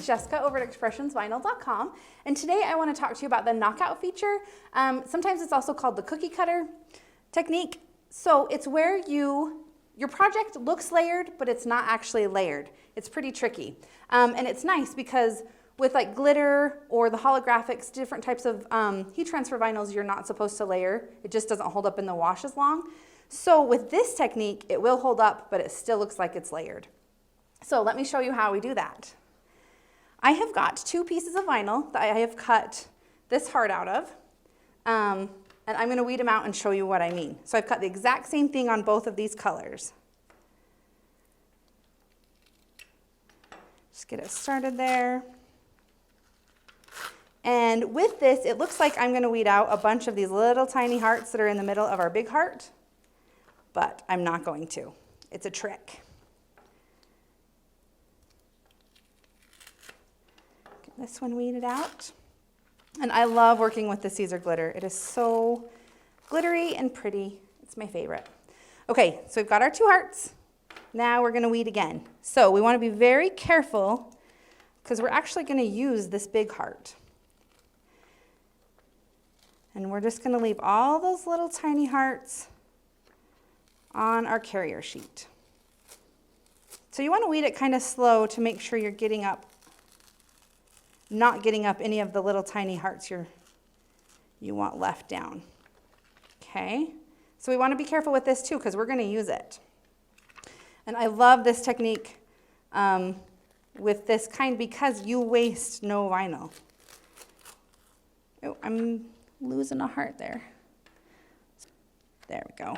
it's Jessica over at expressionsvinyl.com, and today I want to talk to you about the knockout feature. Sometimes it's also called the cookie cutter technique. So it's where your project looks layered, but it's not actually layered. It's pretty tricky. And it's nice because with like glitter or the holographics, different types of heat transfer vinyls, you're not supposed to layer. It just doesn't hold up in the wash as long. So with this technique, it will hold up, but it still looks like it's layered. So let me show you how we do that. I have got 2 pieces of vinyl that I have cut this heart out of. And I'm going to weed them out and show you what I mean. So I've cut the exact same thing on both of these colors. Just get it started there. And with this, it looks like I'm going to weed out a bunch of these little tiny hearts that are in the middle of our big heart, but I'm not going to. It's a trick. Get this one weeded out. And I love working with the Siser Glitter. It is so glittery and pretty. It's my favorite. Okay, so we've got our 2 hearts. Now we're going to weed again. So we want to be very careful because we're actually going to use this big heart. And we're just going to leave all those little tiny hearts on our carrier sheet. So you want to weed it kind of slow to make sure you're not getting up any of the little tiny hearts you want left down. Okay, so we want to be careful with this too because we're going to use it. And I love this technique with this kind because you waste no vinyl. Oh, I'm losing a heart there. There we go.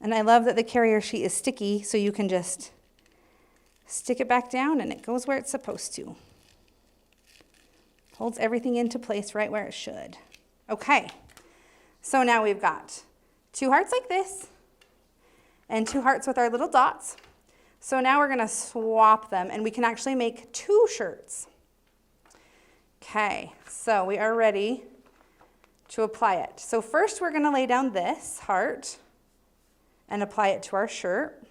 And I love that the carrier sheet is sticky, so you can just stick it back down and it goes where it's supposed to. Holds everything into place right where it should. Okay, so now we've got 2 hearts like this and 2 hearts with our little dots. So now we're gonna swap them and we can actually make 2 shirts. Okay, so we are ready to apply it. So first we're gonna lay down this heart and apply it to our shirt.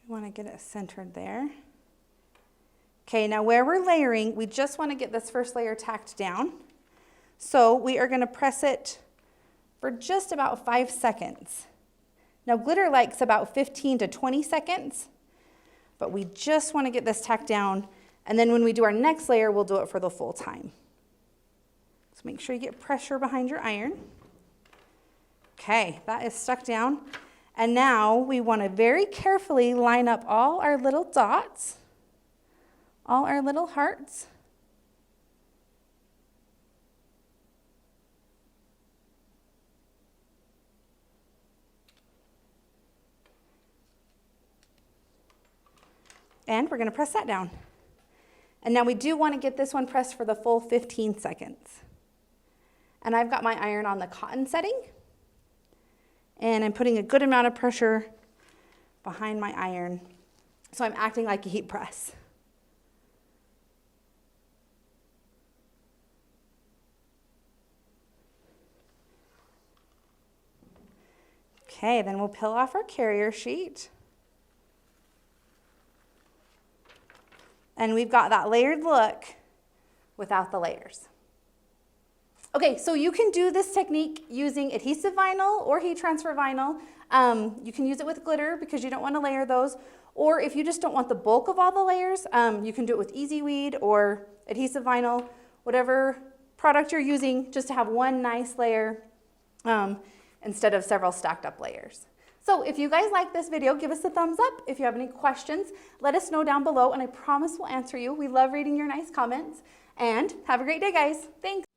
We want to get it centered there. Okay, now where we're layering, we just want to get this first layer tacked down. So we are going to press it for just about 5 seconds. Now glitter likes about 15 to 20 seconds, but we just want to get this tacked down, and then when we do our next layer, we'll do it for the full time. So make sure you get pressure behind your iron. Okay, that is stuck down. And now we want to very carefully line up all our little dots, all our little hearts. And we're going to press that down. And now we do want to get this one pressed for the full 15 seconds. And I've got my iron on the cotton setting. And I'm putting a good amount of pressure behind my iron. So I'm acting like a heat press. Okay, then we'll peel off our carrier sheet. And we've got that layered look without the layers. Okay, so you can do this technique using adhesive vinyl or heat transfer vinyl. You can use it with glitter because you don't want to layer those. Or if you just don't want the bulk of all the layers, you can do it with Easy Weed or adhesive vinyl, whatever product you're using, just to have one nice layer instead of several stacked up layers. So if you guys like this video, give us a thumbs up. If you have any questions, let us know down below, and I promise we'll answer you. We love reading your nice comments. And have a great day, guys. Thanks.